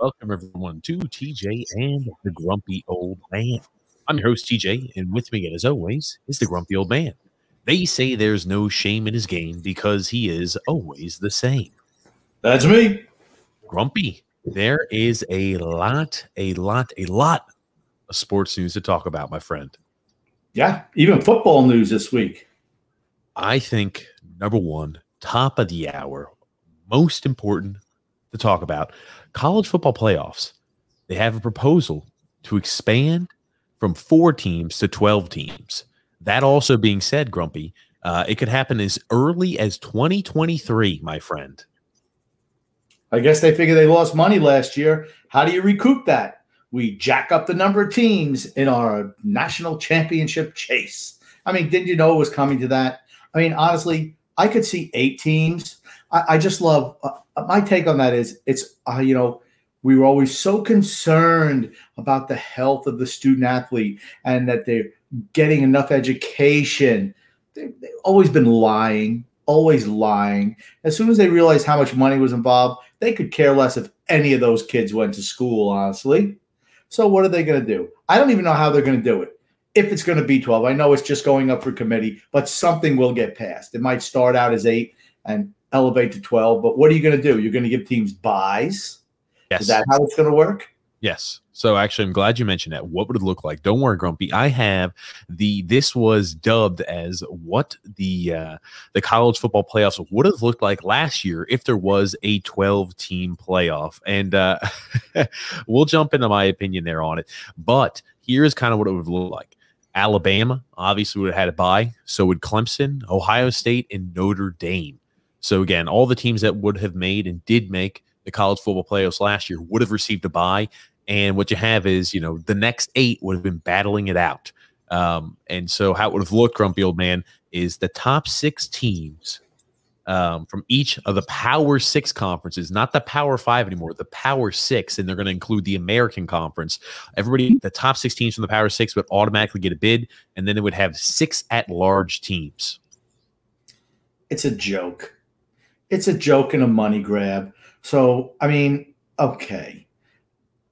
Welcome, everyone, to TJ and the Grumpy Old Man. I'm your host, TJ, and with me, as always, is the Grumpy Old Man. They say there's no shame in his game because he is always the same. That's me. Grumpy, there is a lot of sports news to talk about, my friend. Yeah, even football news this week. I think, number one, top of the hour, most important to talk about, college football playoffs. They have a proposal to expand from 4 teams to 12 teams. That also being said, Grumpy, it could happen as early as 2023, my friend. I guess they figure they lost money last year. How do you recoup that? We jack up the number of teams in our national championship chase. I mean, didn't you know it was coming to that? I mean, honestly, I could see 8 teams. I just love my take on that is it's, we were always so concerned about the health of the student athlete and that they're getting enough education. They've always been lying, always lying. As soon as they realized how much money was involved, they could care less if any of those kids went to school, honestly. So what are they going to do? I don't even know how they're going to do it. If it's going to be 12, I know it's just going up for committee, but something will get passed. It might start out as 8 and elevate to 12, but what are you going to do? You're going to give teams buys? Yes. Is that how it's going to work? Yes. So actually, I'm glad you mentioned that. What would it look like? Don't worry, Grumpy. I have this was dubbed as what the college football playoffs would have looked like last year if there was a 12-team playoff. And we'll jump into my opinion there on it. But here's kind of what it would look like. Alabama obviously would have had a bye. So would Clemson, Ohio State, and Notre Dame. So again, all the teams that would have made and did make the college football playoffs last year would have received a bye. And what you have is, the next 8 would have been battling it out. And so how it would have looked, Grumpy Old Man, is the top 6 teams from each of the Power 6 conferences, not the Power 5 anymore, the Power 6, and they're going to include the American Conference. Everybody, the top 6 teams from the Power 6 would automatically get a bid, and then it would have 6 at-large teams. It's a joke. It's a joke and a money grab. So, I mean, okay.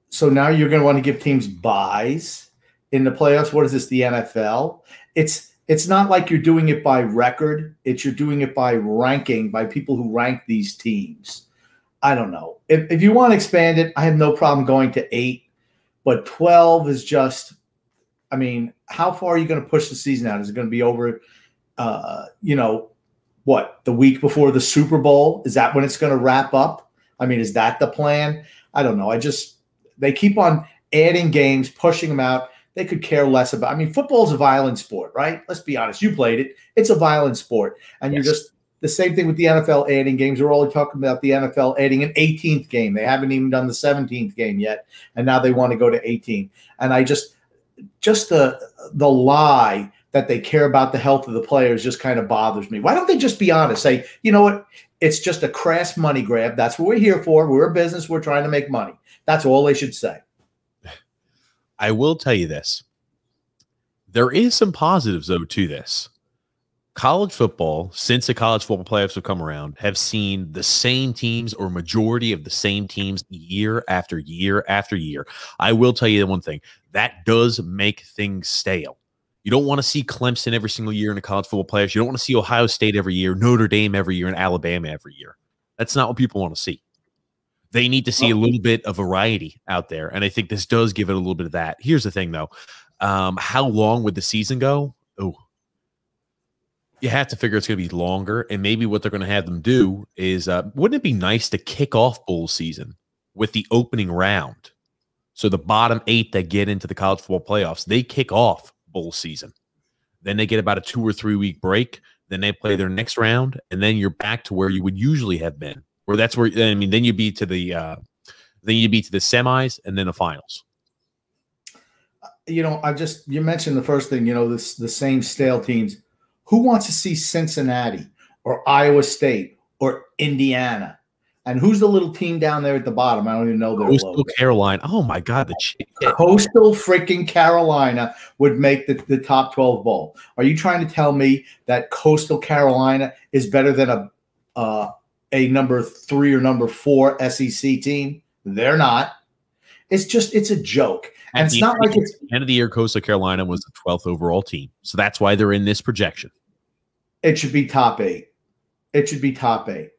So now you're going to want to give teams buys in the playoffs. What is this, the NFL? It's not like you're doing it by record. You're doing it by ranking, by people who rank these teams. I don't know. If you want to expand it, I have no problem going to 8. But 12 is just, I mean, how far are you going to push the season out? Is it going to be over, the week before the Super Bowl? Is that when it's going to wrap up? I mean, is that the plan? I don't know. They keep on adding games, pushing them out. They could care less about. I mean, football's a violent sport, right? Let's be honest. You played it. It's a violent sport. And You're just the same thing with the NFL adding games. We're only talking about the NFL adding an 18th game. They haven't even done the 17th game yet. And now they want to go to 18. And I just the lie that they care about the health of the players just kind of bothers me. Why don't they just be honest? Say, you know what? It's just a crass money grab. That's what we're here for. We're a business. We're trying to make money. That's all they should say. I will tell you this. There is some positives, though, to this. College football, since the college football playoffs have come around, have seen the same teams or majority of the same teams year after year after year. I will tell you one thing. That does make things stale. You don't want to see Clemson every single year in the college football playoffs. You don't want to see Ohio State every year, Notre Dame every year, and Alabama every year. That's not what people want to see. They need to see a little bit of variety out there, and I think this does give it a little bit of that. Here's the thing, though. How long would the season go? Oh, you have to figure it's going to be longer, and maybe what they're going to have them do is wouldn't it be nice to kick off bowl season with the opening round? So the bottom 8 that get into the college football playoffs, they kick off bowl season. Then they get about a 2 or 3 week break. Then they play their next round, and then you're back to where you would usually have been. Or that's where then you beat to the semis and then the finals. You mentioned the first thing. The same stale teams. Who wants to see Cincinnati or Iowa State or Indiana? And who's the little team down there at the bottom? I don't even know their Coastal logo. Carolina. Oh my God, Coastal freaking Carolina would make the top 12 bowl. Are you trying to tell me that Coastal Carolina is better than a number 3 or number 4 SEC team? They're not. It's a joke. And it's not like it's end of the year. Coastal Carolina was the 12th overall team, so that's why they're in this projection. It should be top 8. It should be top 8.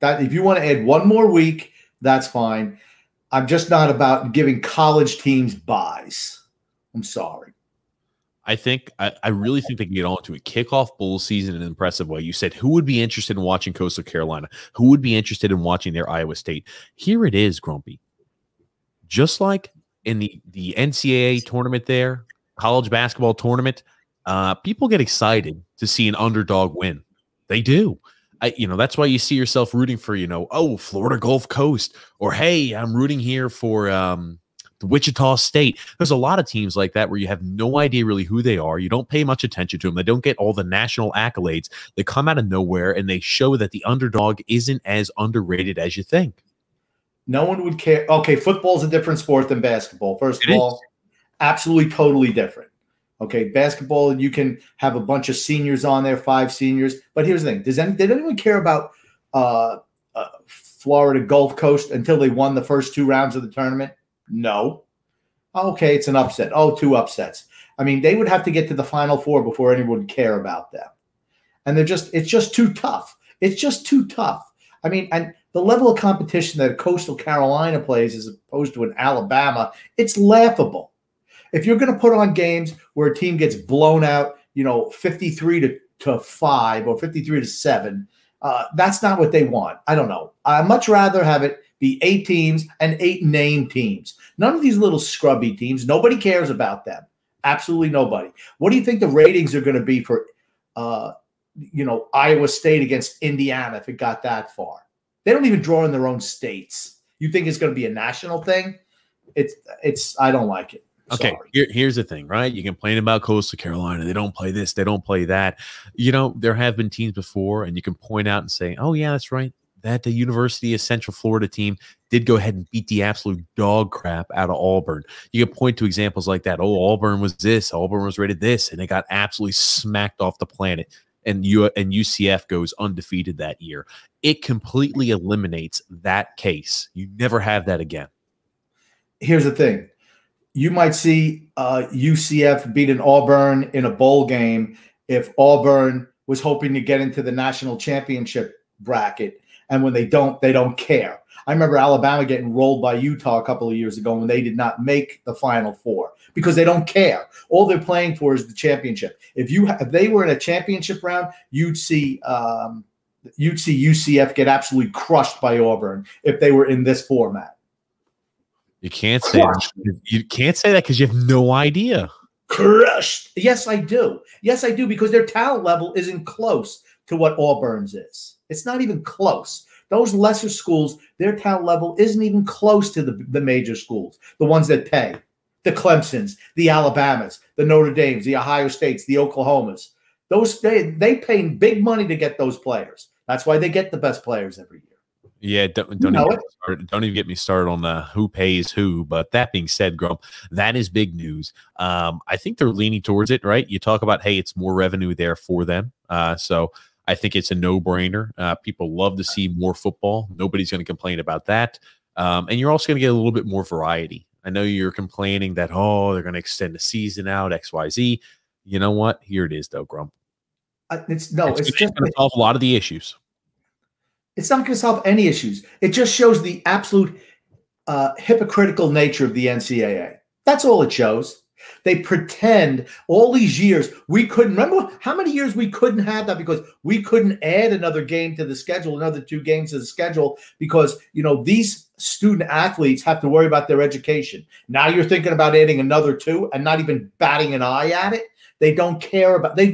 That if you want to add one more week, that's fine. I'm just not about giving college teams buys. I'm sorry. I really think they can get on to a kickoff bowl season in an impressive way. You said who would be interested in watching Coastal Carolina? Who would be interested in watching their Iowa State? Here it is, Grumpy. Just like in the NCAA tournament there, college basketball tournament, people get excited to see an underdog win. They do. That's why you see yourself rooting for, Florida Gulf Coast, or, hey, I'm rooting here for the Wichita State. There's a lot of teams like that where you have no idea really who they are. You don't pay much attention to them. They don't get all the national accolades. They come out of nowhere, and they show that the underdog isn't as underrated as you think. No one would care. Okay, football's a different sport than basketball. First of all, absolutely, totally different. Okay, basketball, you can have a bunch of seniors on there, 5 seniors. But here's the thing. Did anyone care about Florida Gulf Coast until they won the first 2 rounds of the tournament? No. Okay, it's an upset. Oh, 2 upsets. I mean, they would have to get to the Final Four before anyone would care about them. And it's just too tough. It's just too tough. I mean, and the level of competition that Coastal Carolina plays as opposed to an Alabama, it's laughable. If you're going to put on games where a team gets blown out, 53 to 5 or 53 to 7, that's not what they want. I don't know. I'd much rather have it be 8 teams and 8 named teams. None of these little scrubby teams. Nobody cares about them. Absolutely nobody. What do you think the ratings are going to be for, Iowa State against Indiana if it got that far? They don't even draw in their own states. You think it's going to be a national thing? I don't like it. Okay, here's the thing, right? You complain about Coastal Carolina. They don't play this. They don't play that. There have been teams before, and you can point out and say, oh, yeah, that's right. That the University of Central Florida team did go ahead and beat the absolute dog crap out of Auburn. You can point to examples like that. Oh, Auburn was this. Auburn was rated this, and they got absolutely smacked off the planet. And UCF goes undefeated that year. It completely eliminates that case. You never have that again. Here's the thing. You might see UCF beat an Auburn in a bowl game if Auburn was hoping to get into the national championship bracket. And when they don't care. I remember Alabama getting rolled by Utah a couple of years ago when they did not make the Final Four because they don't care. All they're playing for is the championship. If they were in a championship round, you'd see UCF get absolutely crushed by Auburn if they were in this format. You can't say that. You can't say that because you have no idea. Crushed. Yes, I do. Yes, I do, because their talent level isn't close to what Auburn's is. It's not even close. Those lesser schools, their talent level isn't even close to the major schools, the ones that pay. The Clemsons, the Alabamas, the Notre Dames, the Ohio States, the Oklahomas. They pay big money to get those players. That's why they get the best players every year. Yeah, don't even get me started on the who pays who. But that being said, Grump, that is big news. I think they're leaning towards it, right? You talk about, hey, it's more revenue there for them. So I think it's a no-brainer. People love to see more football. Nobody's going to complain about that. And you're also going to get a little bit more variety. I know you're complaining that, oh, they're going to extend the season out, XYZ. You know what? Here it is, though, Grump. It's just going to solve a lot of the issues. It's not going to solve any issues. It just shows the absolute hypocritical nature of the NCAA. That's all it shows. They pretend all these years we couldn't. Remember how many years we couldn't have that because we couldn't add another game to the schedule, another 2 games to the schedule because, these student athletes have to worry about their education. Now you're thinking about adding another 2 and not even batting an eye at it. They've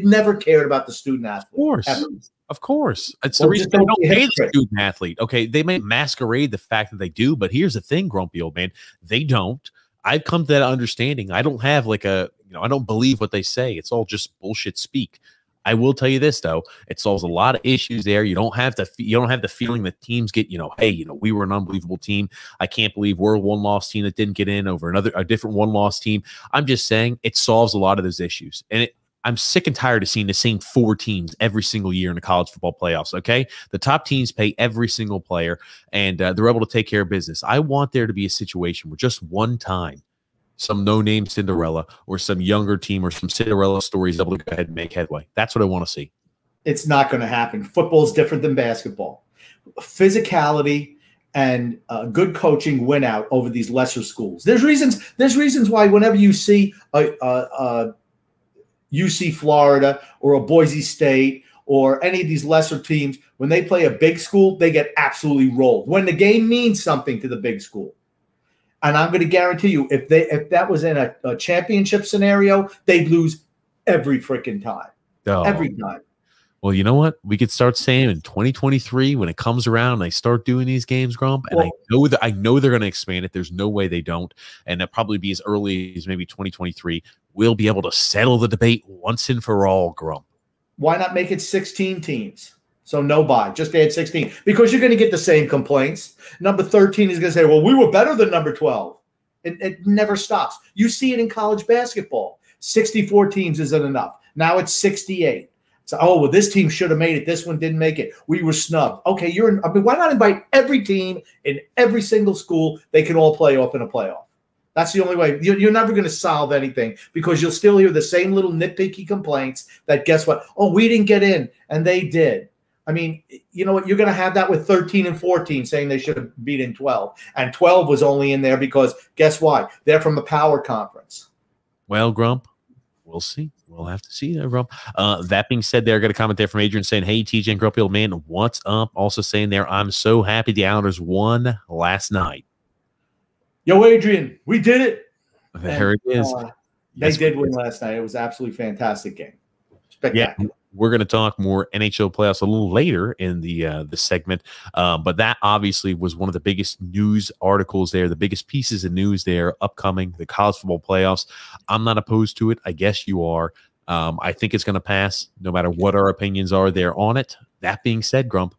never cared about the student athlete. Of course. Ever. Of course. It's the reason they don't pay the student athlete. Okay, they may masquerade the fact that they do, but here's the thing, grumpy old man. They don't. I've come to that understanding. I don't have I don't believe what they say. It's all just bullshit speak. I will tell you this, though. It solves a lot of issues there. You don't have the feeling that teams get, hey, we were an unbelievable team. I can't believe we're a 1-loss team that didn't get in over a different 1-loss team. I'm just saying it solves a lot of those issues. And I'm sick and tired of seeing the same 4 teams every single year in the college football playoffs, okay? The top teams pay every single player, and they're able to take care of business. I want there to be a situation where just one time some no-name Cinderella or some younger team or some Cinderella stories able to go ahead and make headway. That's what I want to see. It's not going to happen. Football is different than basketball. Physicality and good coaching win out over these lesser schools. There's reasons why whenever you see a UC Florida or a Boise State or any of these lesser teams, when they play a big school, they get absolutely rolled. When the game means something to the big school. And I'm going to guarantee you, if that was in a championship scenario, they'd lose every freaking time. Oh. Every time. Well, you know what? We could start saying in 2023 when it comes around and they start doing these games, Grump, and I know they're going to expand it. There's no way they don't. And that'll probably be as early as maybe 2023. We'll be able to settle the debate once and for all, Grump. Why not make it 16 teams? So no bye, just add 16. Because you're going to get the same complaints. Number 13 is going to say, well, we were better than number 12. It never stops. You see it in college basketball. 64 teams isn't enough. Now it's 68. So, oh, well, this team should have made it. This one didn't make it. We were snubbed. Okay, why not invite every team in every single school? They can all play off in a playoff. That's the only way. You're never going to solve anything because you'll still hear the same little nitpicky complaints that, guess what? Oh, we didn't get in, and they did. I mean, you know what? You're going to have that with 13 and 14 saying they should have beaten 12. And 12 was only in there because, guess what? They're from a power conference. Well, Grump, we'll see. We'll have to see there, Grump. That being said, there, I got a comment there from Adrian saying, hey, TJ and Grumpy Old Man, what's up? Also saying there, I'm so happy the Islanders won last night. Yo, Adrian, we did it. There it is. They did win last night. It was an absolutely fantastic game. Spectacular. Yeah. We're going to talk more NHL playoffs a little later in the segment, but that obviously was one of the biggest news articles there, the biggest pieces of news there upcoming, the college football playoffs. I'm not opposed to it. I guess you are. I think it's going to pass no matter what our opinions are there on it. That being said, Grump,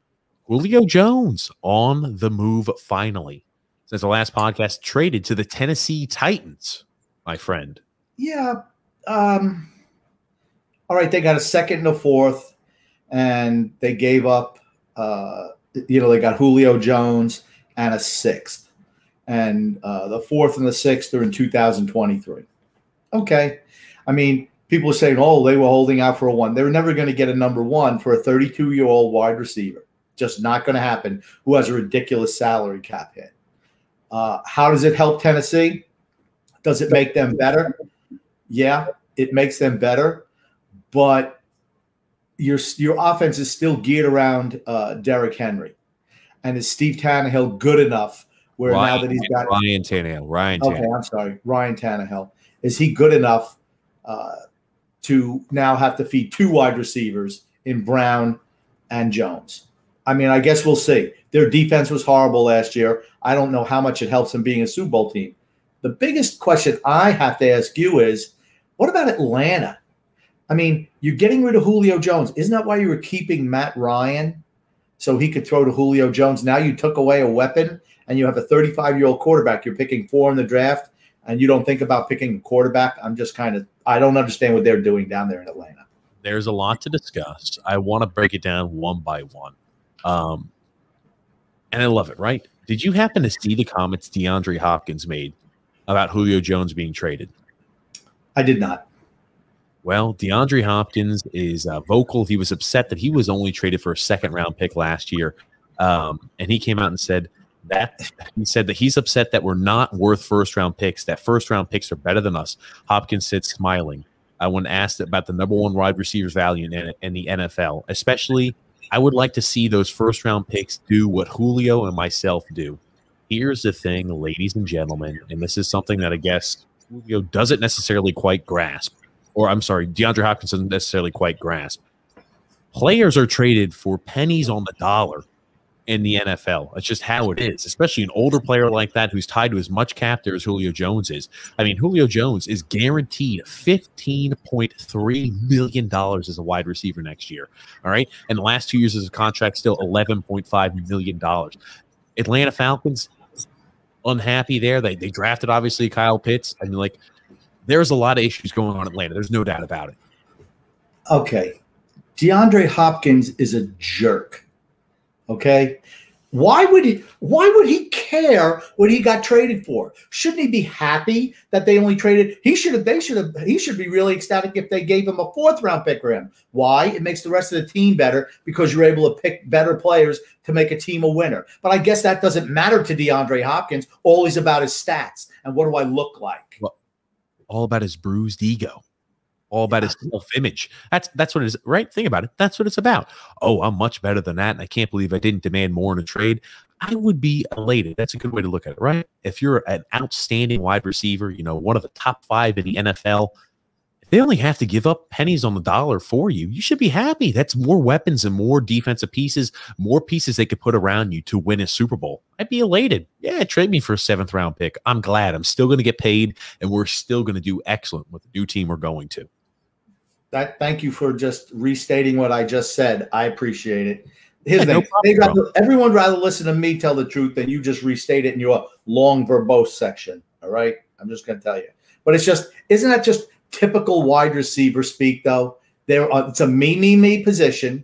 Julio Jones on the move finally. Since the last podcast, traded to the Tennessee Titans, my friend. Yeah. All right, they got a second and a fourth, and they gave up, they got Julio Jones and a sixth. And the fourth and the sixth are in 2023. Okay. I mean, people are saying, oh, they were holding out for a one. They were never going to get a number one for a 32-year-old wide receiver. Just not going to happen, who has a ridiculous salary cap hit. How does it help Tennessee? Does it make them better? Yeah, it makes them better. But your offense is still geared around Derrick Henry. And is Steve Tannehill good enough where now that he's got Ryan Tannehill. Okay, I'm sorry. Ryan Tannehill. Is he good enough to now have to feed 2 wide receivers in Brown and Jones? I mean, I guess we'll see. Their defense was horrible last year. I don't know how much it helps them being a Super Bowl team. The biggest question I have to ask you is, what about Atlanta? I mean, you're getting rid of Julio Jones. Isn't that why you were keeping Matt Ryan so he could throw to Julio Jones? Now you took away a weapon, and you have a 35-year-old quarterback. You're picking 4 in the draft, and you don't think about picking a quarterback. I don't understand what they're doing down there in Atlanta. There's a lot to discuss. I want to break it down one by one. And I love it, right? Did you happen to see the comments DeAndre Hopkins made about Julio Jones being traded? I did not. Well, DeAndre Hopkins is vocal. He was upset that he was only traded for a second-round pick last year. And he came out and said that he's upset that we're not worth first-round picks, that first-round picks are better than us. Hopkins said, smiling. When asked about the number 1 wide receiver's value in the NFL, especially, I would like to see those first-round picks do what Julio and myself do. Here's the thing, ladies and gentlemen, and this is something that I guess Julio doesn't necessarily quite grasp. Or I'm sorry, DeAndre Hopkins doesn't necessarily quite grasp. Players are traded for pennies on the dollar in the NFL. It's just how it is, especially an older player like that who's tied to as much cap there as Julio Jones is. I mean, Julio Jones is guaranteed $15.3 million as a wide receiver next year. All right. And the last 2 years of his contract, still $11.5 million. Atlanta Falcons, unhappy there. They drafted, obviously, Kyle Pitts. I mean, there's a lot of issues going on in Atlanta. There's no doubt about it. Okay. DeAndre Hopkins is a jerk. Okay. Why would he care what he got traded for? Shouldn't he be happy that they only traded? He should be really ecstatic if they gave him a 4th-round pick for him. Why? It makes the rest of the team better because you're able to pick better players to make a team a winner. But I guess that doesn't matter to DeAndre Hopkins. All he's about is stats and what do I look like? Well, all about his bruised ego. All about his self-image. That's what it is, right? Think about it. That's what it's about. Oh, I'm much better than that, and I can't believe I didn't demand more in a trade. I would be elated. That's a good way to look at it, right? If you're an outstanding wide receiver, one of the top 5 in the NFL, if they only have to give up pennies on the dollar for you, you should be happy. That's more weapons and more defensive pieces, more pieces they could put around you to win a Super Bowl. I'd be elated. Yeah, trade me for a 7th-round pick. I'm glad. I'm still going to get paid, and we're still going to do excellent with the new team we're going to. Thank you for just restating what I just said. I appreciate it. Here's the thing. Everyone would rather listen to me tell the truth than you just restate it in your long verbose section. All right? I'm just going to tell you. But isn't that just typical wide receiver speak, though? It's a me position.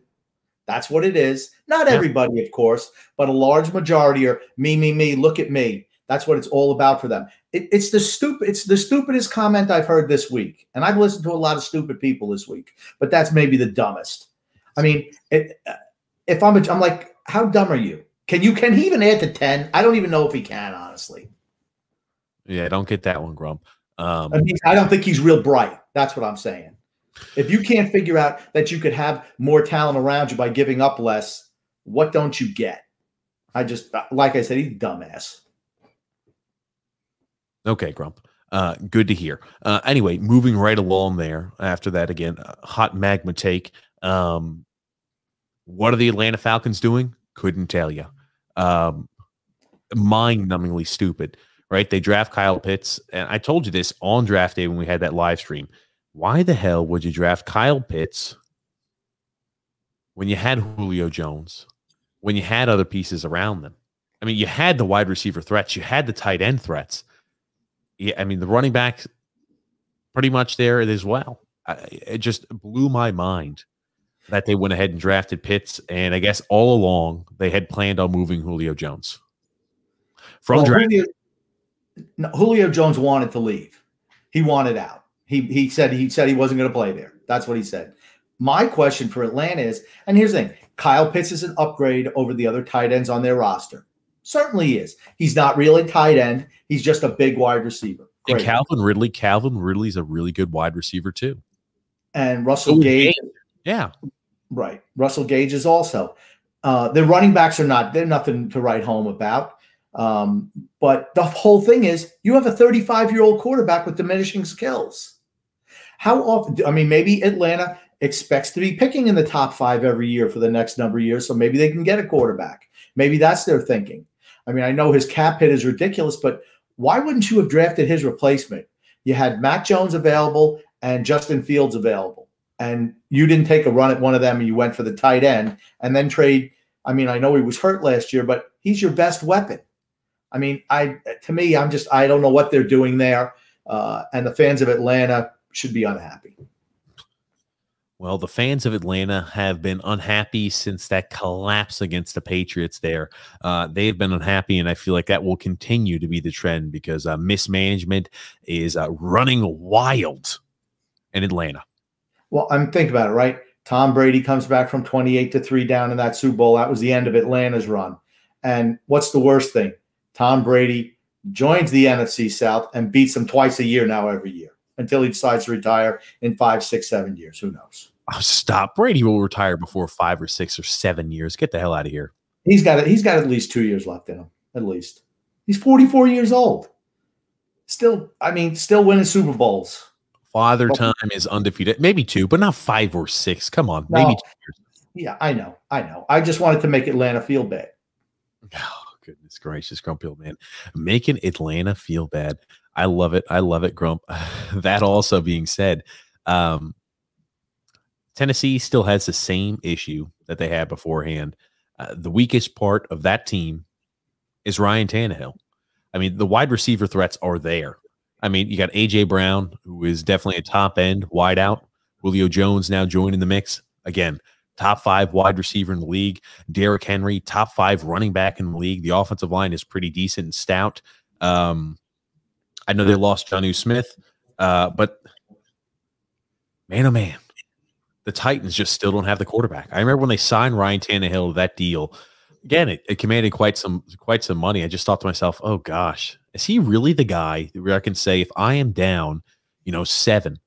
That's what it is. Not everybody, of course, but a large majority are me, look at me. That's what it's all about for them. It's the stupidest comment I've heard this week. And I've listened to a lot of stupid people this week, but that's maybe the dumbest. I mean, if I'm like, how dumb are you? Can he even add to 10? I don't even know if he can, honestly. Yeah, don't get that one, Grump. I don't think he's real bright. That's what I'm saying. If you can't figure out that you could have more talent around you by giving up less, what don't you get? Like I said, he's a dumbass. Okay, Grump. Good to hear. Anyway, moving right along there. After that, again, hot magma take. What are the Atlanta Falcons doing? Couldn't tell you. Mind-numbingly stupid, right? They draft Kyle Pitts, and I told you this on draft day when we had that live stream. Why the hell would you draft Kyle Pitts when you had Julio Jones, when you had other pieces around them? I mean, you had the wide receiver threats. You had the tight end threats. Yeah, I mean, the running back pretty much there as well. It just blew my mind that they went ahead and drafted Pitts, and I guess all along they had planned on moving Julio Jones. Julio Jones wanted to leave. He wanted out. He said he wasn't going to play there. That's what he said. My question for Atlanta is, and here's the thing, Kyle Pitts is an upgrade over the other tight ends on their roster. Certainly he is. He's not really tight end. He's just a big wide receiver. Great. And Calvin Ridley's a really good wide receiver too. And Russell Gage. Yeah. Right. Russell Gage is also. Their running backs they're nothing to write home about. But the whole thing is you have a 35-year-old quarterback with diminishing skills. How often? I mean, maybe Atlanta expects to be picking in the top 5 every year for the next number of years, so maybe they can get a quarterback. Maybe that's their thinking. I mean, I know his cap hit is ridiculous, but why wouldn't you have drafted his replacement? You had Mac Jones available and Justin Fields available, and you didn't take a run at one of them and you went for the tight end and then trade. I mean, I know he was hurt last year, but he's your best weapon. I mean, I don't know what they're doing there, and the fans of Atlanta should be unhappy. Well, the fans of Atlanta have been unhappy since that collapse against the Patriots there. They've been unhappy, and I feel like that will continue to be the trend because mismanagement is running wild in Atlanta. Well, I'm thinking about it, right? Tom Brady comes back from 28-3 down in that Super Bowl. That was the end of Atlanta's run. And what's the worst thing? Tom Brady joins the NFC South and beats them twice a year now every year until he decides to retire in 5, 6, 7 years. Who knows? Oh, stop. Brady will retire before 5 or 6 or 7 years. Get the hell out of here. He's got at least 2 years left in him, at least. He's 44 years old. Still winning Super Bowls. Father time is undefeated. Maybe 2, but not 5 or 6. Come on. Maybe 2 years. Yeah, I know. I just wanted to make Atlanta feel bad. Oh, goodness gracious, Grumpy old man. Making Atlanta feel bad. I love it. I love it, Grump. That also being said, Tennessee still has the same issue that they had beforehand. The weakest part of that team is Ryan Tannehill. I mean, the wide receiver threats are there. I mean, you got A.J. Brown, who is definitely a top-end wideout, Julio Jones now joining the mix. Again, top 5 wide receiver in the league. Derrick Henry, top 5 running back in the league. The offensive line is pretty decent and stout. I know they lost Jonnu Smith, but man, oh man, the Titans just still don't have the quarterback. I remember when they signed Ryan Tannehill to that deal. Again, it commanded quite some money. I just thought to myself, oh gosh, is he really the guy where I can say if I am down, 7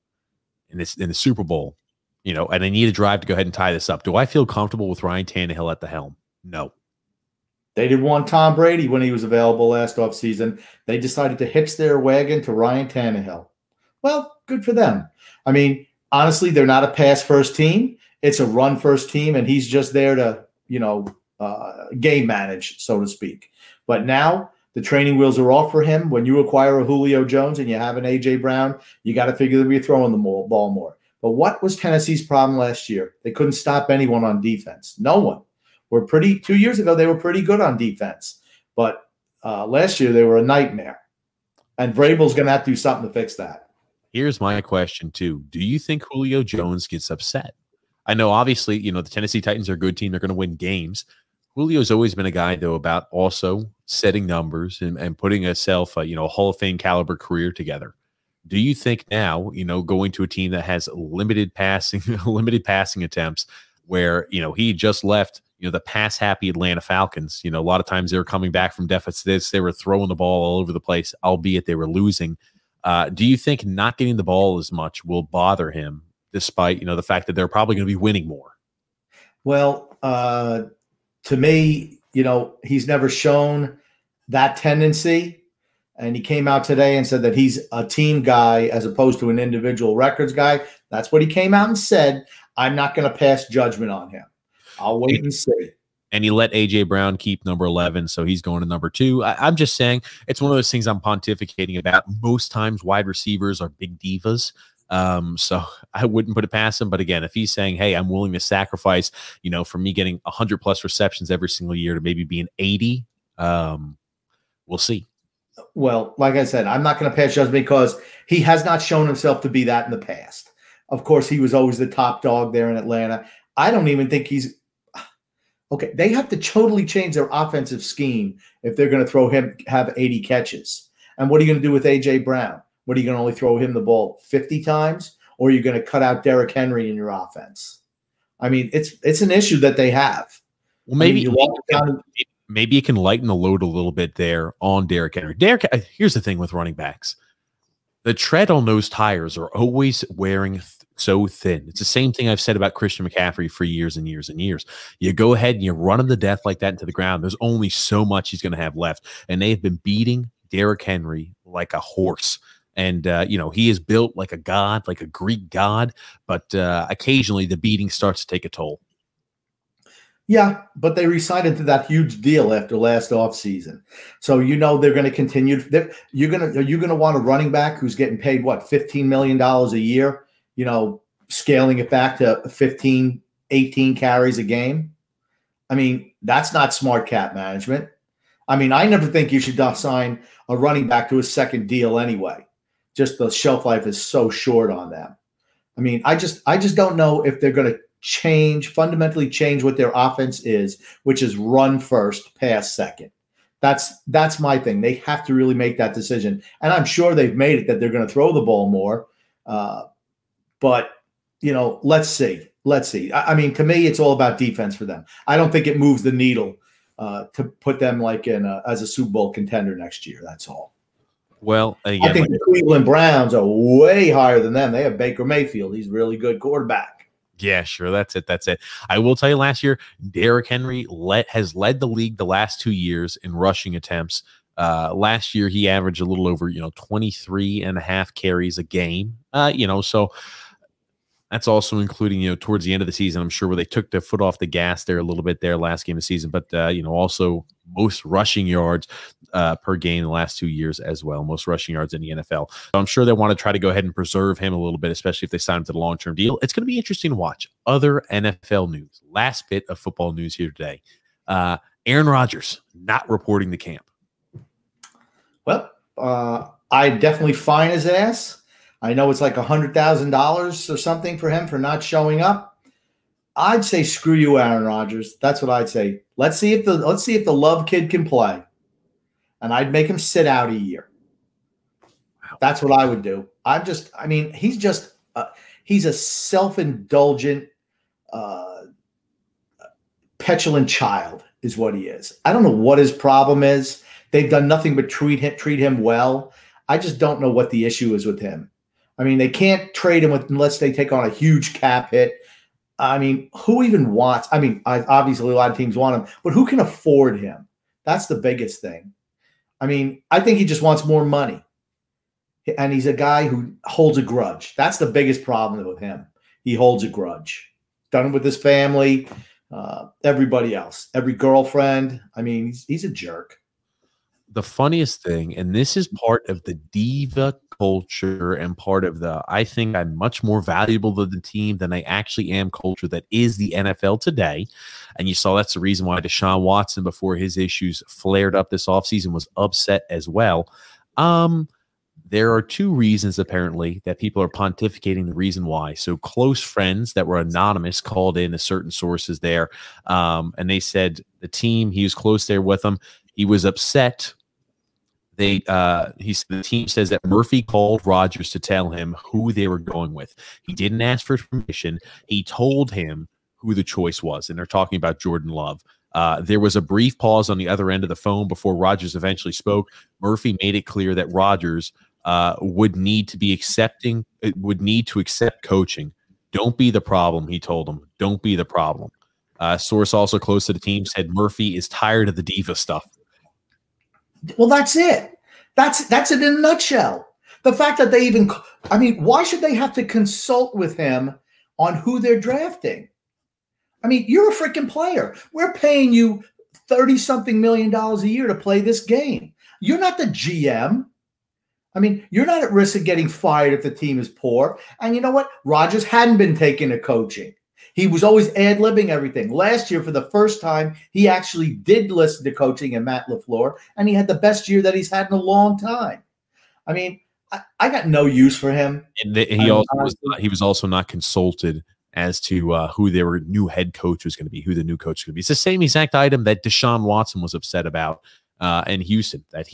in the Super Bowl, and I need a drive to go ahead and tie this up, do I feel comfortable with Ryan Tannehill at the helm? No. They didn't want Tom Brady when he was available last offseason. They decided to hitch their wagon to Ryan Tannehill. Well, good for them. I mean, honestly, they're not a pass-first team. It's a run-first team, and he's just there to, game manage, so to speak. But now the training wheels are off for him. When you acquire a Julio Jones and you have an A.J. Brown, you got to figure that we're throwing the ball more. But what was Tennessee's problem last year? They couldn't stop anyone on defense. No one. 2 years ago, they were pretty good on defense. But last year, they were a nightmare. And Vrabel's going to have to do something to fix that. Here's my question, too. Do you think Julio Jones gets upset? I know, obviously, the Tennessee Titans are a good team. They're going to win games. Julio's always been a guy, though, about also setting numbers and putting himself a Hall of Fame caliber career together. Do you think now, going to a team that has limited passing attempts where, he just left, the pass-happy Atlanta Falcons, a lot of times they were coming back from deficits. They were throwing the ball all over the place, albeit they were losing. Do you think not getting the ball as much will bother him, despite, the fact that they're probably going to be winning more? Well, to me, he's never shown that tendency. And he came out today and said that he's a team guy as opposed to an individual records guy. That's what he came out and said. I'm not going to pass judgment on him. I'll wait and see. And he let A.J. Brown keep number 11, so he's going to number 2. I'm just saying it's one of those things I'm pontificating about. Most times wide receivers are big divas, so I wouldn't put it past him. But again, if he's saying, hey, I'm willing to sacrifice, for me getting 100-plus receptions every single year to maybe being 80, we'll see. Well, like I said, I'm not going to pass judgment because he has not shown himself to be that in the past. Of course, he was always the top dog there in Atlanta. I don't even think he's – okay, they have to totally change their offensive scheme if they're going to have 80 catches. And what are you going to do with A.J. Brown? What are you going to only throw him the ball 50 times? Or are you going to cut out Derrick Henry in your offense? I mean, it's an issue that they have. Well, maybe it can lighten the load a little bit there on Derrick Henry. Here's the thing with running backs. The tread on those tires are always wearing so thin. It's the same thing I've said about Christian McCaffrey for years and years and years. You go ahead and you run him to death like that into the ground. There's only so much he's going to have left. And they have been beating Derrick Henry like a horse. And, he is built like a god, like a Greek god. But occasionally the beating starts to take a toll. Yeah, but they re-signed into that huge deal after last offseason. So they're going to continue. Are you going to want a running back who's getting paid, $15 million a year, scaling it back to 15, 18 carries a game? I mean, that's not smart cap management. I mean, I never think you should sign a running back to a second deal anyway. Just the shelf life is so short on them. I mean, I just don't know if they're going to fundamentally change what their offense is, which is run first, pass second. That's my thing. They have to really make that decision. And I'm sure they've made it that they're going to throw the ball more. But, let's see. I mean, to me, it's all about defense for them. I don't think it moves the needle to put them as a Super Bowl contender next year. That's all. Well, again, I think the Cleveland Browns are way higher than them. They have Baker Mayfield. He's a really good quarterback. Yeah, sure. That's it. I will tell you, last year, Derrick Henry has led the league the last 2 years in rushing attempts. Last year, he averaged a little over, 23 and a half carries a game. So that's also including, towards the end of the season, I'm sure, where they took their foot off the gas there a little bit there last game of the season. But, also most rushing yards per game in the last 2 years as well, most rushing yards in the NFL. So I'm sure they want to try to go ahead and preserve him a little bit, especially if they sign him to the long-term deal. It's going to be interesting to watch. Other NFL news, last bit of football news here today. Aaron Rodgers not reporting the camp. Well, I definitely fine his ass. I know it's like $100,000 or something for him for not showing up. I'd say screw you, Aaron Rodgers. That's what I'd say. Let's see if the Love kid can play, and I'd make him sit out a year. That's what I would do. He's a self-indulgent, petulant child is what he is. I don't know what his problem is. They've done nothing but treat him well. I just don't know what the issue is with him. I mean, they can't trade him unless they take on a huge cap hit. I mean, who even wants? I mean, obviously a lot of teams want him, but who can afford him? That's the biggest thing. I mean, I think he just wants more money. And he's a guy who holds a grudge. That's the biggest problem with him. He holds a grudge. Done it with his family, everybody else, every girlfriend. I mean, he's a jerk. The funniest thing, and this is part of the diva culture and part of the I think I'm much more valuable to the team than I actually am culture that is the NFL today. And you saw that's the reason why Deshaun Watson, before his issues flared up this offseason, was upset as well. There are two reasons, apparently, that people are pontificating the reason why. So close friends that were anonymous called in to certain sources there, and they said the team, he was close there with them. He was upset. The team says that Murphy called Rodgers to tell him who they were going with. He didn't ask for permission. He told him who the choice was, and they're talking about Jordan Love. There was a brief pause on the other end of the phone before Rodgers eventually spoke. Murphy made it clear that Rodgers would need to accept coaching. Don't be the problem, he told him. Don't be the problem. Source also close to the team said Murphy is tired of the diva stuff. Well, that's it. That's it in a nutshell. The fact that they even, I mean, why should they have to consult with him on who they're drafting? I mean, you're a freaking player. We're paying you $30-something million a year to play this game. You're not the GM. I mean, you're not at risk of getting fired if the team is poor. And you know what? Rodgers hadn't been taking to coaching. He was always ad-libbing everything. Last year, for the first time, he actually did listen to coaching and Matt LaFleur, and he had the best year that he's had in a long time. I mean, I got no use for him. And he was also not consulted as to who their new head coach was going to be, who the new coach was going to be. It's the same exact item that Deshaun Watson was upset about in Houston, that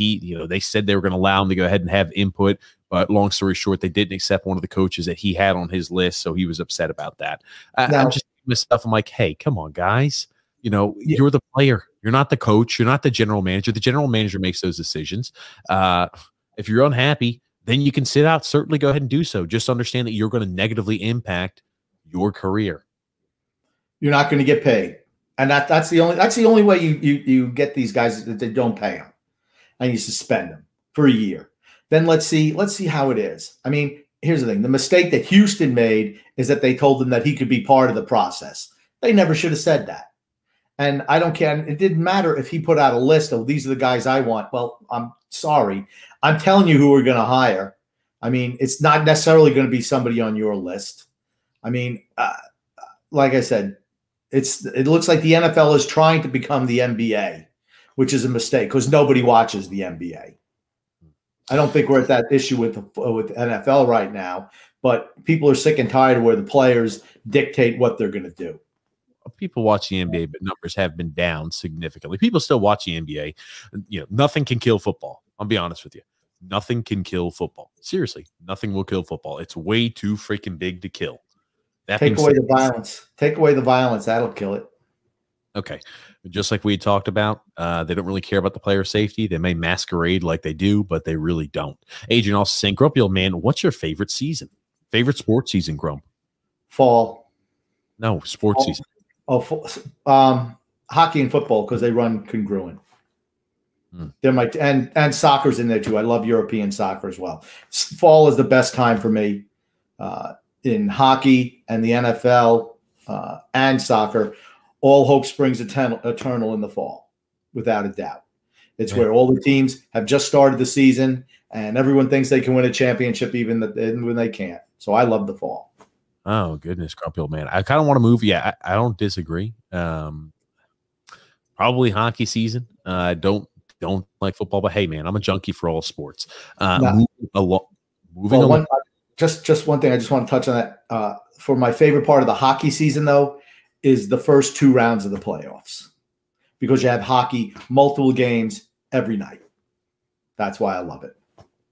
they said they were going to allow him to go ahead and have input. But long story short, they didn't accept one of the coaches that he had on his list, so he was upset about that. I'm just myself. I'm like, hey, come on, guys. You're the player. You're not the coach. You're not the general manager. The general manager makes those decisions. If you're unhappy, then you can sit out. Certainly go ahead and do so. Just understand that you're going to negatively impact your career. You're not going to get paid. And that's the only way you get these guys, that they don't pay them and you suspend them for a year. Then let's see how it is. I mean, here's the thing. The mistake that Houston made is that they told him that he could be part of the process. They never should have said that. And I don't care. It didn't matter if he put out a list of these are the guys I want. Well, I'm sorry. I'm telling you who we're going to hire. I mean, it's not necessarily going to be somebody on your list. I mean, like I said, it looks like the NFL is trying to become the NBA, which is a mistake because nobody watches the NBA. I don't think we're at that issue with NFL right now, but people are sick and tired of where the players dictate what they're going to do. People watch the NBA, but numbers have been down significantly. People still watch the NBA. Nothing can kill football. I'll be honest with you. Nothing can kill football. Seriously, nothing will kill football. It's way too freaking big to kill. Take away the violence. Take away the violence. That'll kill it. Okay. Just like we talked about, they don't really care about the player safety. They may masquerade like they do, but they really don't. Adrian also saying, Grumpy old man, what's your favorite season? Favorite sports season, Grump? Fall. No, sports season. Hockey and football because they run congruent. They're and soccer's in there too. I love European soccer as well. Fall is the best time for me in hockey and the NFL and soccer. All hope springs eternal in the fall, without a doubt. It's where all the teams have just started the season, and everyone thinks they can win a championship even when they can't. So I love the fall. Oh, goodness, Grumpy old man. I kind of want to move. Yeah, I don't disagree. Probably hockey season. I don't like football, but hey, man, I'm a junkie for all sports. Moving along. just one thing I just want to touch on that. For my favorite part of the hockey season, though, is the first 2 rounds of the playoffs, because you have hockey, multiple games every night. That's why I love it.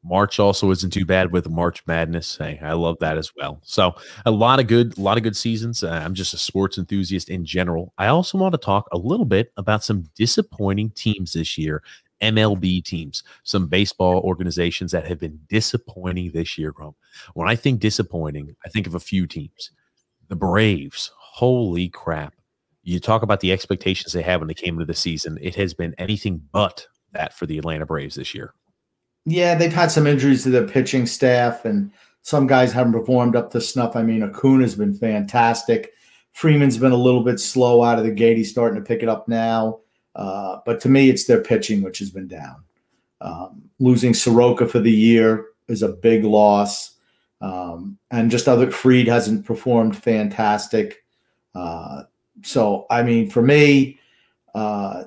March also isn't too bad with March Madness. Hey, I love that as well. So a lot of good seasons. I'm just a sports enthusiast in general. I also want to talk a little bit about some disappointing teams this year, MLB teams, some baseball organizations that have been disappointing this year, Grump. When I think disappointing, I think of a few teams. The Braves, holy crap. You talk about the expectations they have when they came into the season. It has been anything but that for the Atlanta Braves this year. Yeah, they've had some injuries to their pitching staff, and some guys haven't performed up to snuff. I mean, Acuna's been fantastic. Freeman's been a little bit slow out of the gate. He's starting to pick it up now. But to me, it's their pitching, which has been down. Losing Soroka for the year is a big loss. And just Fried hasn't performed fantastic. So, I mean, for me, I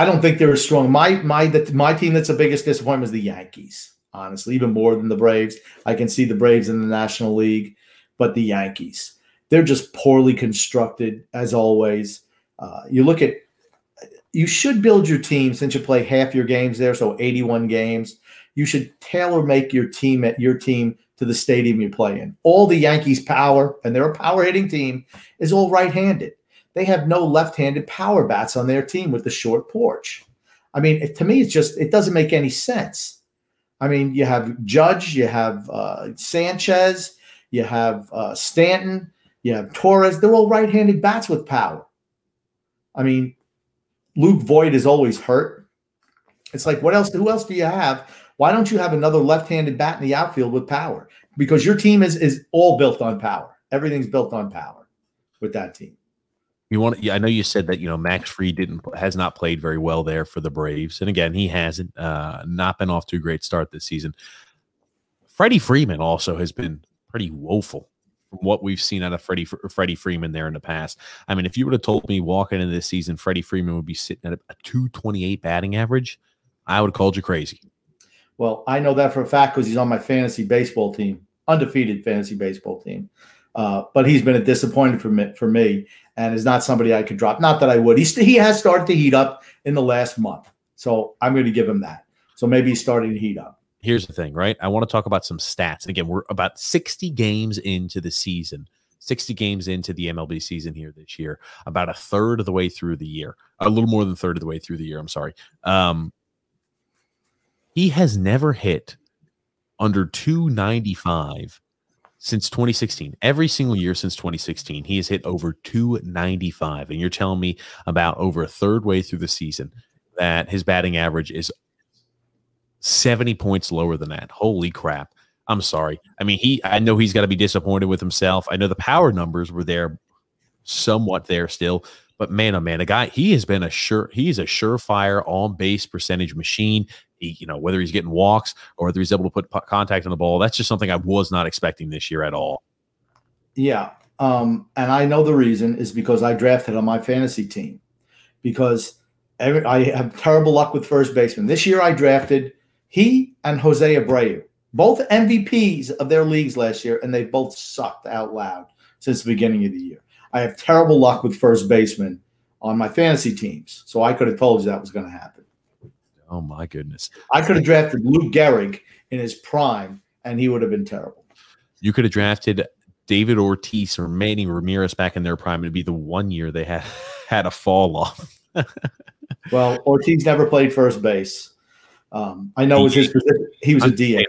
don't think they're as strong. My team that's the biggest disappointment is the Yankees, honestly, even more than the Braves. I can see the Braves in the National League, but the Yankees, they're just poorly constructed, as always. You should build your team, since you play half your games there, so 81 games. You should tailor-make your team to the stadium you play in. All the Yankees' power, and they're a power-hitting team, is all right-handed. They have no left-handed power bats on their team with the short porch. I mean, to me, it doesn't make any sense. I mean, you have Judge, you have Sanchez, you have Stanton, you have Torres. They're all right-handed bats with power. I mean, Luke Voigt is always hurt. It's like, who else do you have? Why don't you have another left-handed bat in the outfield with power? Because your team is all built on power. Everything's built on power with that team. I know you said that Max Fried has not played very well there for the Braves, and again, he hasn't not been off to a great start this season. Freddie Freeman also has been pretty woeful from what we've seen out of Freddie Freeman there in the past. I mean, if you would have told me walking into this season Freddie Freeman would be sitting at a 228 batting average, I would have called you crazy. Well, I know that for a fact because he's on my fantasy baseball team, undefeated fantasy baseball team. But he's been a disappointment for me, and is not somebody I could drop. Not that I would. He has started to heat up in the last month, so I'm going to give him that. So maybe he's starting to heat up. Here's the thing, right? I want to talk about some stats. Again, we're about 60 games into the season, 60 games into the MLB season here this year, about a third of the way through the year, a little more than a third of the way through the year. I'm sorry. He has never hit under 295 since 2016. Every single year since 2016, he has hit over 295. And you're telling me about over a third way through the season that his batting average is 70 points lower than that. Holy crap. I'm sorry. I mean, I know he's got to be disappointed with himself. I know the power numbers were there, somewhat there still, but man, oh man, he's a surefire on base percentage machine. Whether he's getting walks or whether he's able to put contact on the ball, that's just something I was not expecting this year at all. Yeah. And I know the reason is because I drafted on my fantasy team, because I have terrible luck with first baseman. This year I drafted he and Jose Abreu, both MVPs of their leagues last year, and they both sucked out loud since the beginning of the year. I have terrible luck with first baseman on my fantasy teams, so I could have told you that was going to happen. Oh, my goodness. I could have drafted Lou Gehrig in his prime, and he would have been terrible. You could have drafted David Ortiz or Manny Ramirez back in their prime. It'd be the one year they had a fall off. Well, Ortiz never played first base. I know it was his position. He was a DH.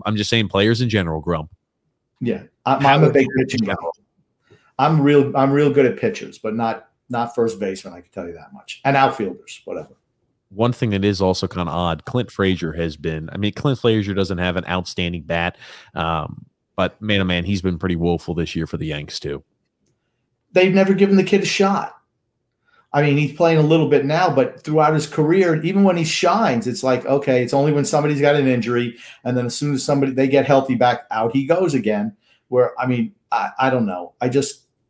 I'm just saying players in general, Grump. Yeah, I'm a big pitching guy. I'm real good at pitchers, but not first baseman. I can tell you that much. And outfielders, whatever. One thing that is also kind of odd, Clint Frazier doesn't have an outstanding bat, but man, oh man, he's been pretty woeful this year for the Yanks too. They've never given the kid a shot. I mean, he's playing a little bit now, but throughout his career, even when he shines, it's like, okay, it's only when somebody's got an injury, and then as soon as they get healthy back, out he goes again. Where, I mean, I don't know.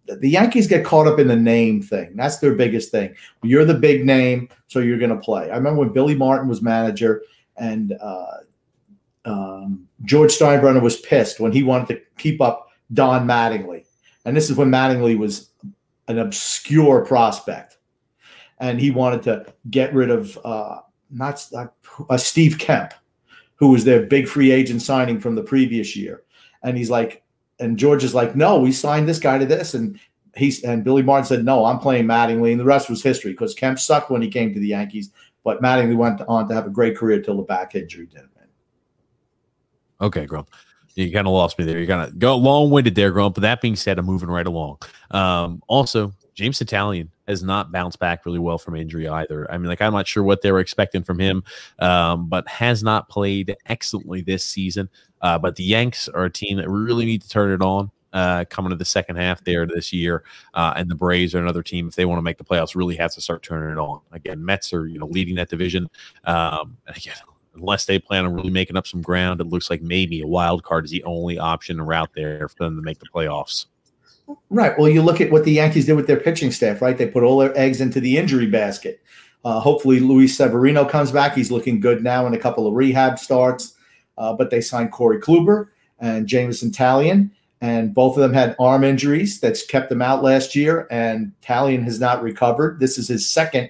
The Yankees get caught up in the name thing. That's their biggest thing. You're the big name, so you're going to play. I remember when Billy Martin was manager, and George Steinbrenner was pissed when he wanted to keep up Don Mattingly. And this is when Mattingly was an obscure prospect. And he wanted to get rid of Steve Kemp, who was their big free agent signing from the previous year. And he's like, and George is like, no, we signed this guy to this. And Billy Martin said, no, I'm playing Mattingly. And the rest was history because Kemp sucked when he came to the Yankees, but Mattingly went on to have a great career till the back injury did him in. Okay, Grump. You kind of lost me there. You're kind of go long-winded there, Grump. But that being said, I'm moving right along. Also, James Italian has not bounced back really well from injury either. I mean, like, I'm not sure what they were expecting from him, but has not played excellently this season. But the Yanks are a team that really need to turn it on coming to the second half there this year. And the Braves are another team, if they want to make the playoffs, really have to start turning it on. Again, Mets are, leading that division. And again, unless they plan on really making up some ground, it looks like maybe a wild card is the only option or out there for them to make the playoffs. Right. Well, you look at what the Yankees did with their pitching staff, right? They put all their eggs into the injury basket. Hopefully Luis Severino comes back. He's looking good now in a couple of rehab starts. But they signed Corey Kluber and Jameson Taillon, and both of them had arm injuries that's kept them out last year, and Taillon has not recovered. This is his second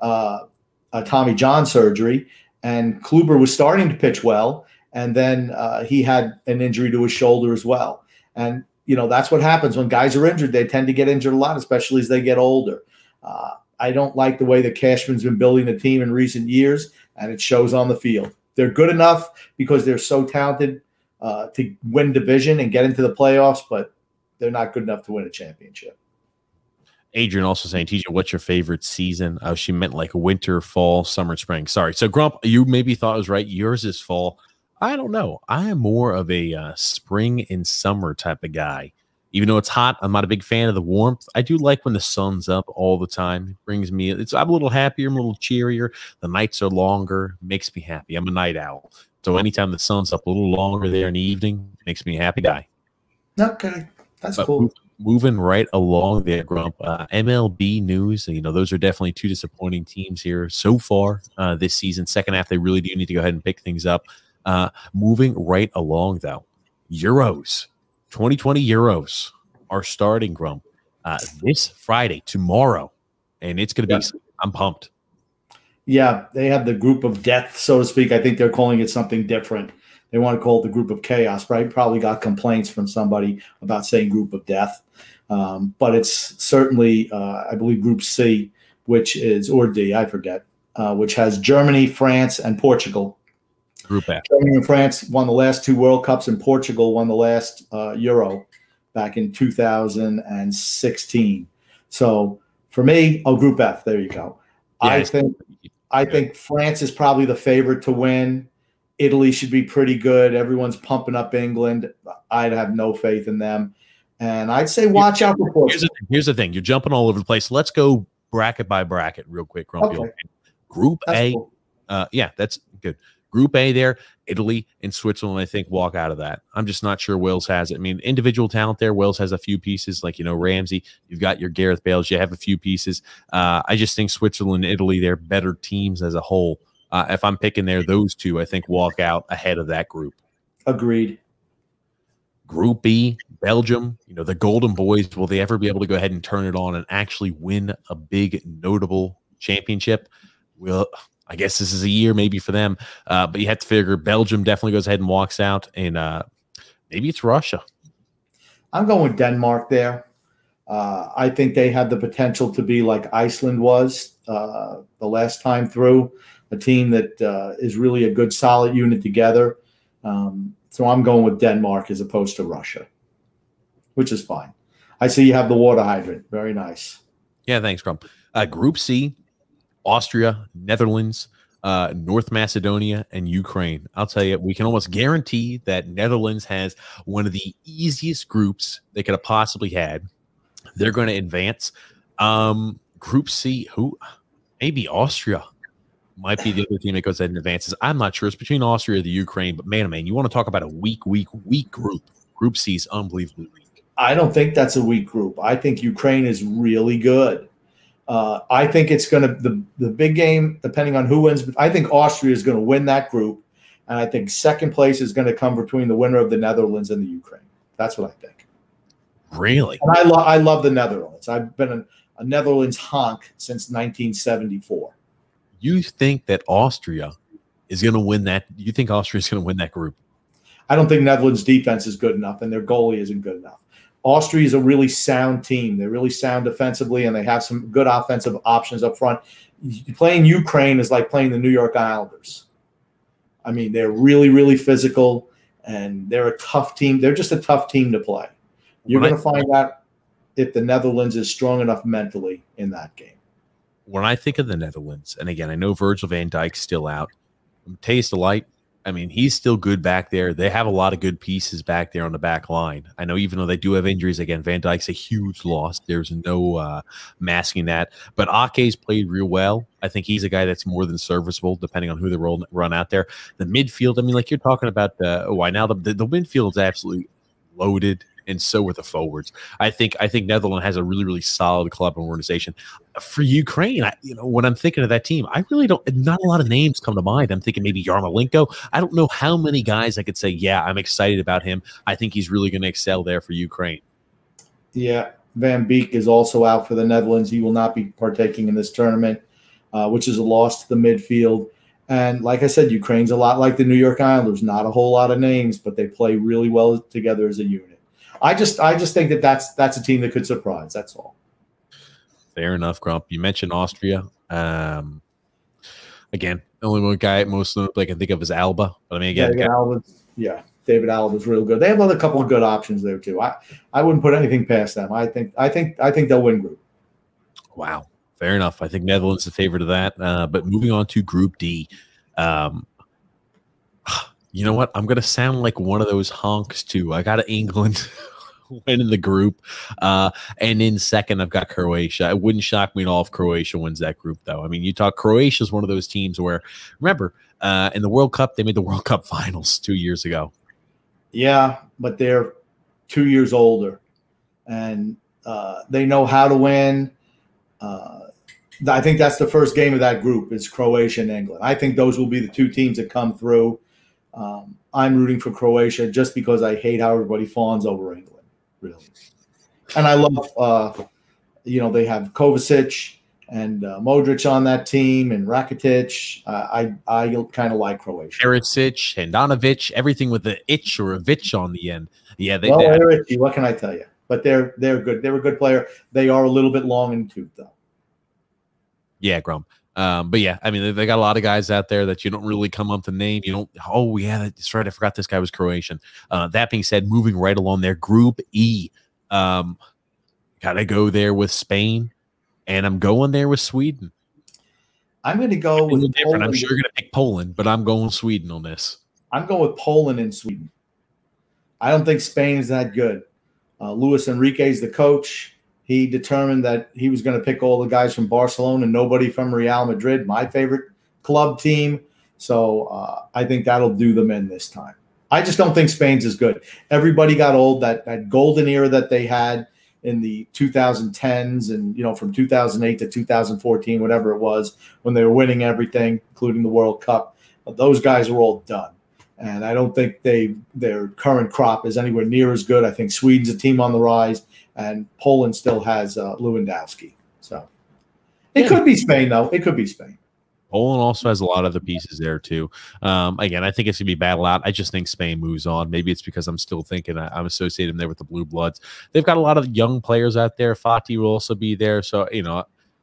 Tommy John surgery, and Kluber was starting to pitch well, and then he had an injury to his shoulder as well. And, that's what happens when guys are injured. They tend to get injured a lot, especially as they get older. I don't like the way that Cashman's been building the team in recent years, and it shows on the field. They're good enough because they're so talented to win division and get into the playoffs, but they're not good enough to win a championship. Adrian also saying, TJ, what's your favorite season? She meant like winter, fall, summer, spring. Sorry. So, Grump, you maybe thought it was right. Yours is fall. I don't know. I am more of a spring and summer type of guy. Even though it's hot, I'm not a big fan of the warmth. I do like when the sun's up all the time. It brings me, I'm a little happier, I'm a little cheerier. The nights are longer, makes me happy. I'm a night owl. So anytime the sun's up a little longer there in the evening, makes me a happy guy. Okay, that's cool. Moving right along there, Grump. MLB news, those are definitely two disappointing teams here so far this season. Second half, they really do need to go ahead and pick things up. Moving right along, though, Euros. 2020 Euros are starting, Grump, this Friday, tomorrow, and it's going to be – I'm pumped. Yeah, they have the group of death, so to speak. I think they're calling it something different. They want to call it the group of chaos, right? Probably got complaints from somebody about saying group of death. But it's certainly, I believe, Group C, which is – or D, I forget, which has Germany, France, and Portugal. Group F. Germany and France won the last two World Cups, and Portugal won the last Euro back in 2016. So for me, Group F. There you go. Yeah, I think France is probably the favorite to win. Italy should be pretty good. Everyone's pumping up England. I'd have no faith in them, and I'd say watch out for Portugal. Here's the thing: you're jumping all over the place. Let's go bracket by bracket real quick, Grumpy. Okay. Group A. Cool. Yeah, that's good. Group A there, Italy and Switzerland, I think, walk out of that. I'm just not sure Wales has it. I mean, individual talent there, Wales has a few pieces, like, Ramsey. You've got your Gareth Bales. You have a few pieces. I just think Switzerland and Italy, they're better teams as a whole. If I'm picking there, those two, I think, walk out ahead of that group. Agreed. Group B, Belgium, the Golden Boys, will they ever be able to go ahead and turn it on and actually win a big, notable championship? Well, I guess this is a year maybe for them, but you have to figure Belgium definitely goes ahead and walks out, and maybe it's Russia. I'm going with Denmark there. I think they have the potential to be like Iceland was the last time through, a team that is really a good, solid unit together. So I'm going with Denmark as opposed to Russia, which is fine. I see you have the water hydrant. Very nice. Yeah, thanks, Crump. Group C, Austria, Netherlands, North Macedonia, and Ukraine. I'll tell you, we can almost guarantee that Netherlands has one of the easiest groups they could have possibly had. They're going to advance. Group C, maybe Austria might be the other team that goes ahead and advances. I'm not sure. It's between Austria and the Ukraine, but man, you want to talk about a weak group. Group C is unbelievably weak. I don't think that's a weak group. I think Ukraine is really good. I think it's going to the big game, depending on who wins. But I think Austria is going to win that group, And I think second place is going to come between the winner of the Netherlands and the Ukraine. That's what I think. Really? And I love the Netherlands. I've been a Netherlands honk since 1974. You think that Austria is going to win that? You think Austria is going to win that group? I don't think Netherlands' defense is good enough, and their goalie isn't good enough. Austria is a really sound team. They're really sound defensively, and they have some good offensive options up front. Playing Ukraine is like playing the New York Islanders. I mean, they're really, really physical, and they're a tough team. They're just a tough team to play. You're going to find out if the Netherlands is strong enough mentally in that game. When I think of the Netherlands, and again, I know Virgil van Dijk's still out. Taste of light. I mean, he's still good back there. They have a lot of good pieces back there on the back line. I know even though they do have injuries, again, Van Dijk's a huge loss. There's no masking that. But Ake's played real well. I think he's a guy that's more than serviceable, depending on who they run out there. The midfield, I mean, like you're talking about why now the midfield's absolutely loaded, and so are the forwards. I think Netherlands has a really, really solid club and organization. For Ukraine, when I'm thinking of that team, I really don't. Not a lot of names come to mind. I'm thinking maybe Yarmolenko. I don't know how many guys I could say, yeah, I'm excited about him. I think he's really going to excel there for Ukraine. Yeah, Van Beek is also out for the Netherlands. He will not be partaking in this tournament, which is a loss to the midfield. And like I said, Ukraine's a lot like the New York Islanders. Not a whole lot of names, but they play really well together as a unit. I just think that's a team that could surprise. That's all. Fair enough, Grump. You mentioned Austria. Again, the only one guy most I can think of is Alba. But I mean, again, David Alba's real good. They have a couple of good options there too. I wouldn't put anything past them. I think they'll win group. Wow, fair enough. I think Netherlands is the favorite of that. But moving on to Group D. You know what? I'm going to sound like one of those honks, too. I got England winning the group. And in second, I've got Croatia. It wouldn't shock me at all if Croatia wins that group, though. I mean, you talk Croatia is one of those teams where, remember, in the World Cup, they made the World Cup finals 2 years ago. Yeah, but they're 2 years older. And they know how to win. I think that's the first game of that group is Croatia and England. I think those will be the two teams that come through. I'm rooting for Croatia just because I hate how everybody fawns over England, really. And I love, they have Kovacic and Modric on that team and Rakitic. I kind of like Croatia. Perisic, Handanovic, everything with the itch or a vitch on the end. Yeah, they're itchy. What can I tell you? But they're good. They're a good player. They are a little bit long in the tooth, though. Yeah, Grump. But yeah, I mean, they got a lot of guys out there that you don't really come up to name. You don't, oh, yeah, that's right. I forgot this guy was Croatian. That being said, moving right along there, Group E. Got to go there with Spain, and I'm going there with Sweden. I'm going to go with Poland. I'm sure you're going to pick Poland, but I'm going Sweden on this. I'm going with Poland and Sweden. I don't think Spain is that good. Luis Enrique is the coach. He determined that he was going to pick all the guys from Barcelona and nobody from Real Madrid, my favorite club team. So I think that'll do them in this time. I just don't think Spain's as good. Everybody got old. That golden era that they had in the 2010s and, from 2008 to 2014, whatever it was, when they were winning everything, including the World Cup, those guys are all done. And I don't think their current crop is anywhere near as good. I think Sweden's a team on the rise. And Poland still has Lewandowski. So it could be Spain, though. It could be Spain. Poland also has a lot of the pieces there, too. Again, I think it's going to be battle out. I just think Spain moves on. Maybe it's because I'm still thinking I'm associating them there with the Blue Bloods. They've got a lot of young players out there. Fati will also be there. So,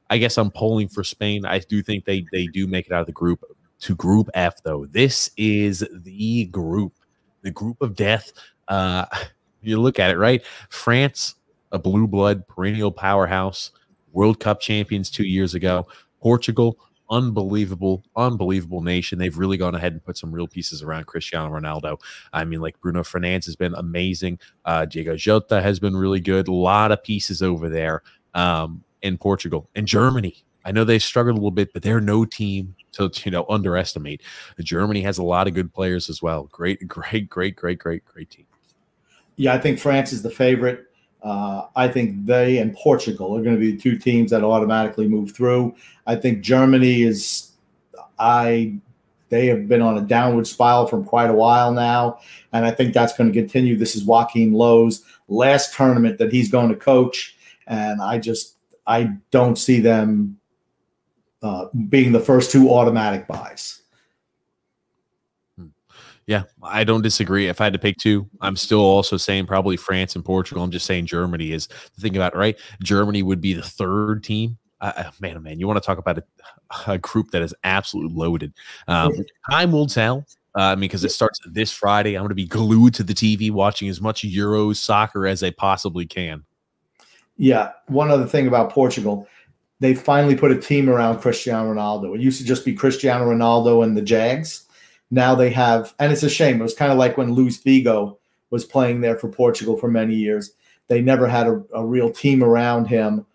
I guess I'm polling for Spain. I do think they do make it out of the group. To Group F, though, this is the group of death. You look at it, right? France, a blue blood, perennial powerhouse, World Cup champions 2 years ago. Portugal, unbelievable nation. They've really gone ahead and put some real pieces around Cristiano Ronaldo. I mean, like Bruno Fernandes has been amazing. Diego Jota has been really good. A lot of pieces over there in Portugal. And Germany, I know they struggled a little bit, but they're no team to underestimate. Germany has a lot of good players as well. Great team. Yeah, I think France is the favorite. I think they and Portugal are going to be the two teams that automatically move through. I think Germany is – I They have been on a downward spiral for quite a while now, and I think that's going to continue. This is Joaquin Lowe's last tournament that he's going to coach, and I don't see them being the first two automatic buys. Yeah, I don't disagree. If I had to pick two, I'm still also saying probably France and Portugal. I'm just saying Germany is the thing about it, right? Germany would be the third team. Man, oh man, you want to talk about a group that is absolutely loaded. Time will tell. Because it starts this Friday. I'm going to be glued to the TV watching as much Euros soccer as I possibly can. Yeah. One other thing about Portugal, they finally put a team around Cristiano Ronaldo. It used to just be Cristiano Ronaldo and the Jags. Now they have, and it's a shame. It was kind of like when Luis Figo was playing there for Portugal for many years. They never had a real team around him.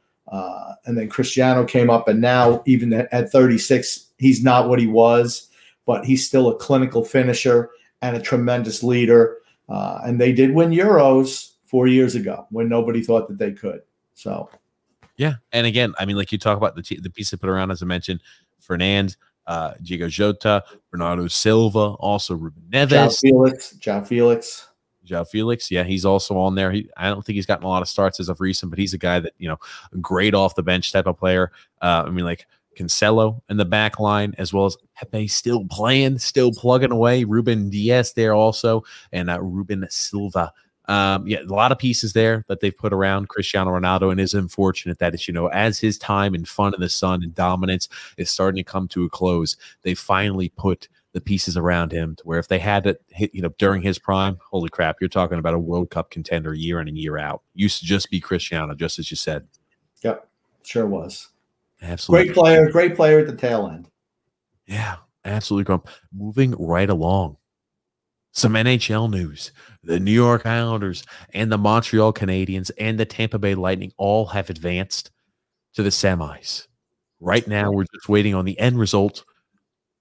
And then Cristiano came up, and now even at 36, he's not what he was, but he's still a clinical finisher and a tremendous leader. And they did win Euros 4 years ago when nobody thought that they could. So, yeah. And again, I mean, like you talk about the piece they put around, as I mentioned, Fernand, Diego Jota, Bernardo Silva, also Ruben Neves. João Felix. Yeah, he's also on there. I don't think he's gotten a lot of starts as of recent, but he's a guy that, great off the bench type of player. Like Cancelo in the back line, as well as Pepe still playing, still plugging away. Ruben Diaz there also, and Ruben Silva. A lot of pieces there that they've put around Cristiano Ronaldo, and it's unfortunate that it's, as his time in fun in the sun and dominance is starting to come to a close, they finally put the pieces around him to where if they had it hit, during his prime, holy crap, you're talking about a World Cup contender year in and year out. Used to just be Cristiano, just as you said. Yep, sure was. Absolutely. Great player at the tail end. Yeah, absolutely. Grump. Moving right along. Some NHL news. The New York Islanders and the Montreal Canadiens and the Tampa Bay Lightning all have advanced to the semis. Right now, we're just waiting on the end result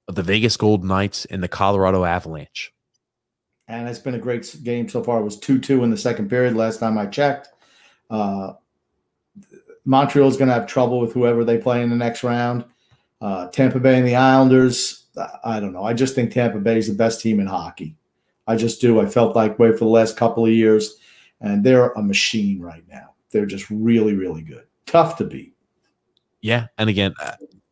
of the Vegas Golden Knights and the Colorado Avalanche. And it's been a great game so far. It was 2-2 in the second period last time I checked. Montreal's going to have trouble with whoever they play in the next round. Tampa Bay and the Islanders, I don't know. I just think Tampa Bay is the best team in hockey. I just do. I felt like way for the last couple of years, and they're a machine right now. They're just really, really good. Tough to beat. Yeah, and again,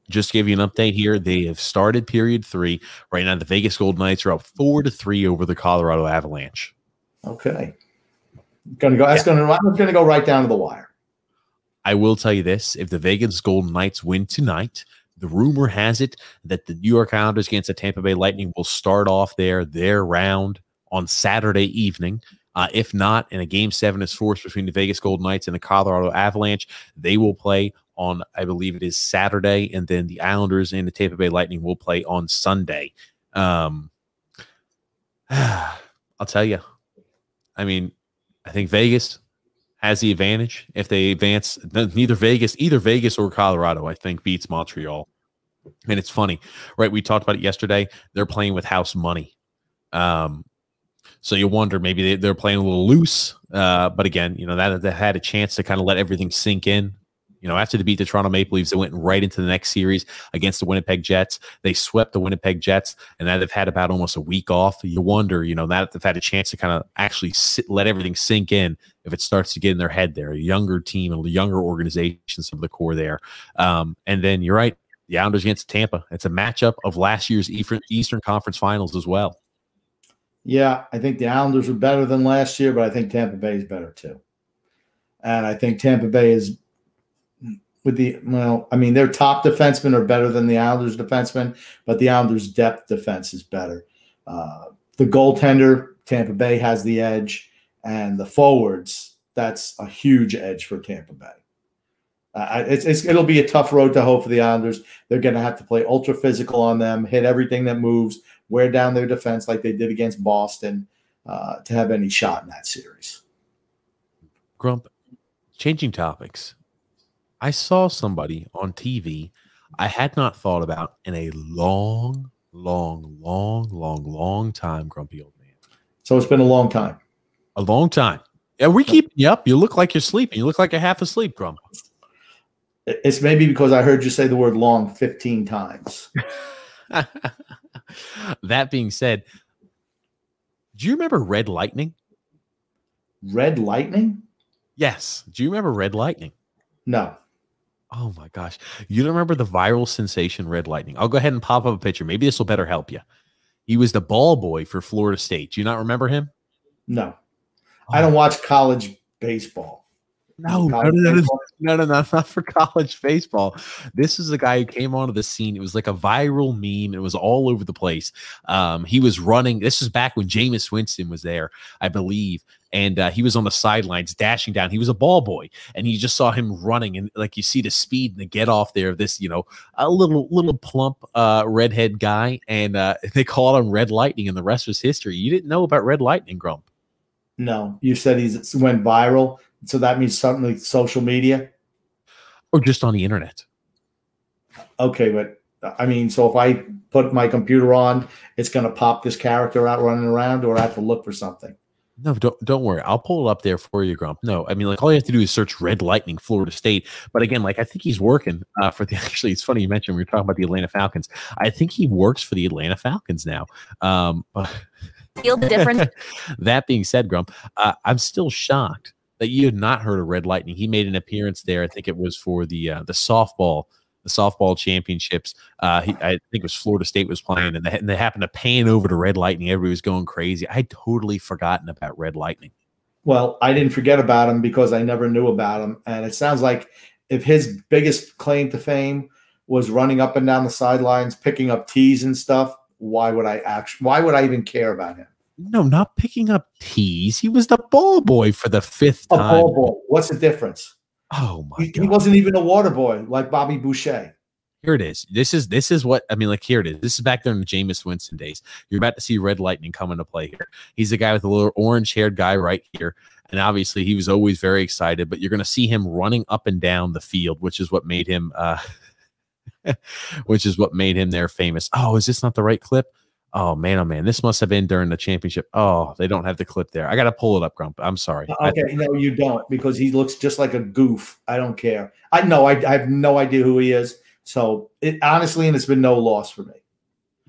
just to give you an update here, they have started period 3. Right now, the Vegas Golden Knights are up 4-3 over the Colorado Avalanche. Okay. I'm going to go right down to the wire. I will tell you this. If the Vegas Golden Knights win tonight, the rumor has it that the New York Islanders against the Tampa Bay Lightning will start off their round on Saturday evening. If not, and a Game 7 is forced between the Vegas Golden Knights and the Colorado Avalanche, they will play on, I believe it is Saturday, and then the Islanders and the Tampa Bay Lightning will play on Sunday. I'll tell you, I mean, I think Vegas has the advantage if they advance. Either Vegas or Colorado, I think, beats Montreal. And it's funny, right? We talked about it yesterday. They're playing with house money. So you wonder, maybe they're playing a little loose. But again, that they had a chance to kind of let everything sink in. After they beat the Toronto Maple Leafs, they went right into the next series against the Winnipeg Jets. They swept the Winnipeg Jets, and now they've had about almost a week off. You wonder, that they've had a chance to kind of actually let everything sink in if it starts to get in their head there. A younger team and a younger organization, some of the core there. And then you're right, the Islanders against Tampa. It's a matchup of last year's Eastern Conference Finals as well. Yeah, I think the Islanders are better than last year, but I think Tampa Bay is better too. And I think Tampa Bay is their top defensemen are better than the Islanders defensemen, but the Islanders' depth defense is better. The goaltender, Tampa Bay has the edge, and the forwards, that's a huge edge for Tampa Bay. It'll be a tough road to hoe for the Islanders. They're going to have to play ultra physical on them, hit everything that moves, wear down their defense like they did against Boston to have any shot in that series. Grump, changing topics. I saw somebody on TV I had not thought about in a long time, Grumpy Old Man. So it's been a long time. A long time. Yeah, we're keeping you up. You look like you're sleeping. You look like you're half asleep, Grump. It's maybe because I heard you say the word long 15 times. That being said, do you remember Red Lightning? Red Lightning? Yes. Do you remember Red Lightning? No. Oh my gosh. You don't remember the viral sensation Red Lightning? I'll go ahead and pop up a picture. Maybe this will better help you. He was the ball boy for Florida State. Do you not remember him? No. I Oh. don't watch college baseball. No, not for college baseball. This is the guy who came onto the scene. It was like a viral meme. It was all over the place. He was running. This was back when Jameis Winston was there, I believe. And he was on the sidelines dashing down. He was a ball boy, and you just saw him running. And like you see the speed and the get off there of this, a little plump redhead guy. And they called him Red Lightning, and the rest was history. You didn't know about Red Lightning, Grump? No, you said he went viral. So that means something like social media? Or just on the internet. Okay, but I mean, so if I put my computer on, it's going to pop this character out running around, or I have to look for something? No, don't worry. I'll pull it up there for you, Grump. No, I mean, like, all you have to do is search Red Lightning, Florida State. But again, like, I think he's working for the – actually, it's funny you mentioned we were talking about the Atlanta Falcons. I think he works for the Atlanta Falcons now. Feel the difference? That being said, Grump, I'm still shocked that you had not heard of Red Lightning. He made an appearance there. I think it was for the softball championships. I think it was Florida State was playing, and they happened to pan over to Red Lightning. Everybody was going crazy. I had totally forgotten about Red Lightning. Well, I didn't forget about him because I never knew about him. And it sounds like if his biggest claim to fame was running up and down the sidelines, picking up tees and stuff, why would I even care about him? No, not picking up tees. He was the ball boy for the fifth time. A ball boy. What's the difference? Oh my God. He wasn't even a water boy like Bobby Boucher. Here it is. This is what I mean. Like, here it is. This is back there in the Jameis Winston days. You're about to see Red Lightning come into play here. He's the guy with the little orange-haired guy right here, and obviously he was always very excited. But you're going to see him running up and down the field, which is what made him, there famous. Oh, is this not the right clip? Oh man, this must have been during the championship. Oh, they don't have the clip there. I got to pull it up, Grump. I'm sorry. Okay, no, you don't, because he looks just like a goof. I don't care. I know. I have no idea who he is. So it honestly, and it's been no loss for me.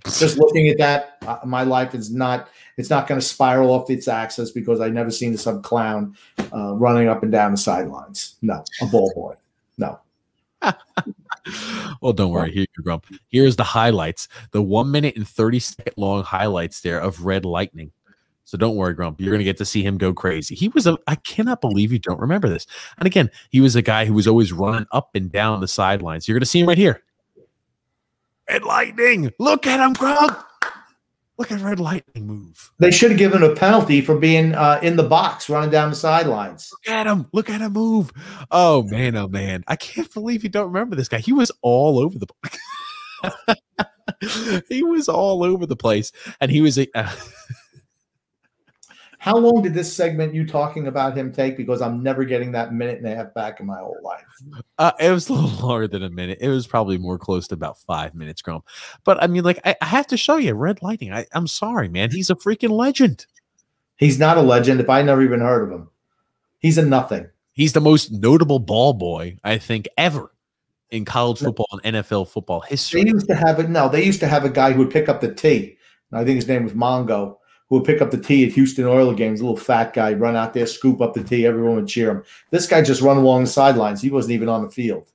Just looking at that, my life is not. It's not going to spiral off its axis because I never seen some clown running up and down the sidelines. No, a ball boy. No. Well, don't worry. Here you go, Grump. Here's the highlights. The 1 minute and 30-second long highlights there of Red Lightning. So don't worry, Grump. You're going to get to see him go crazy. I cannot believe you don't remember this. And again, he was a guy who was always running up and down the sidelines. You're going to see him right here. Red Lightning. Look at him, Grump. Look at Red Lightning move. They should have given a penalty for being in the box, running down the sidelines. Look at him. Look at him move. Oh, man. I can't believe you don't remember this guy. He was all over the place. He was all over the place. And he was a How long did this segment you talking about him take? Because I'm never getting that minute and a half back in my whole life. It was a little longer than a minute. It was probably more close to about 5 minutes, Grump. But I mean, like, I have to show you Red Lightning. I'm sorry, man. He's a freaking legend. He's not a legend if I never even heard of him. He's a nothing. He's the most notable ball boy, I think, ever in college football and NFL football history. They used to have it. No, they used to have a guy who would pick up the tee. I think his name was Mongo, who would pick up the tee at Houston Oilers games, a little fat guy, run out there, scoop up the tee, everyone would cheer him. This guy just run along the sidelines. He wasn't even on the field.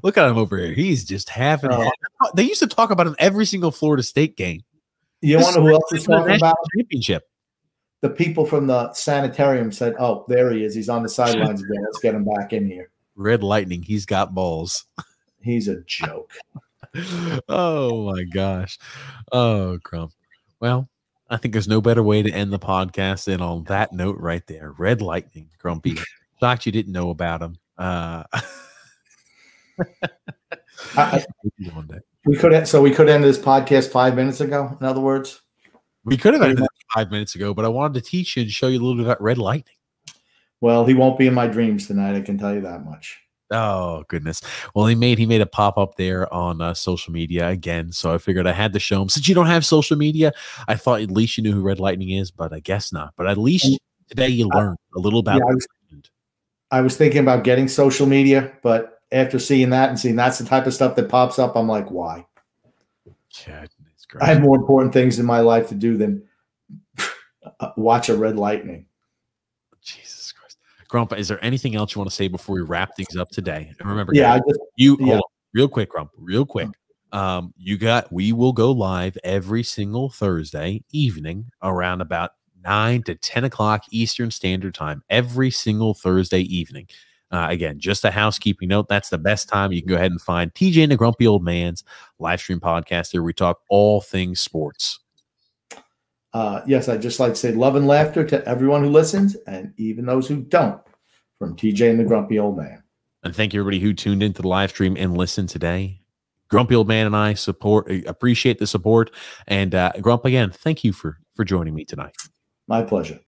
Look at him over here. He's just having fun. They used to talk about him every single Florida State game. You wonder who else is talking about? Championship. The people from the sanitarium said, oh, there he is. He's on the sidelines again. Let's get him back in here. Red Lightning. He's got balls. He's a joke. Oh, my gosh. Oh, Grump. Well, I think there's no better way to end the podcast than on that note right there. Red Lightning, Grumpy. Shocked you didn't know about him. We could end this podcast 5 minutes ago. In other words, we could have ended it 5 minutes ago, but I wanted to teach you and show you a little bit about Red Lightning. Well, he won't be in my dreams tonight. I can tell you that much. Oh goodness! Well, he made a pop up there on social media again, so I figured I had to show him. Since you don't have social media, I thought at least you knew who Red Lightning is, but I guess not. But at least today you learned a little about. Yeah, I was thinking about getting social media, but after seeing that and seeing that's the type of stuff that pops up, I'm like, why? Goodness I have more important things in my life to do than watch a red lightning. Jesus Christ. Grump, is there anything else you want to say before we wrap things up today? And remember, Yeah, guys, hold on, real quick, Grump, real quick. We will go live every single Thursday evening around about 9 to 10 o'clock Eastern Standard Time, every single Thursday evening. Again, just a housekeeping note. That's the best time. You can go ahead and find TJ and the Grumpy Old Man's live stream podcast there. We talk all things sports. Yes, I'd just like to say love and laughter to everyone who listens and even those who don't, from TJ and the Grumpy Old Man. And thank you, everybody who tuned into the live stream and listened today. Grumpy Old Man and I appreciate the support. And Grump, again, thank you for joining me tonight. My pleasure.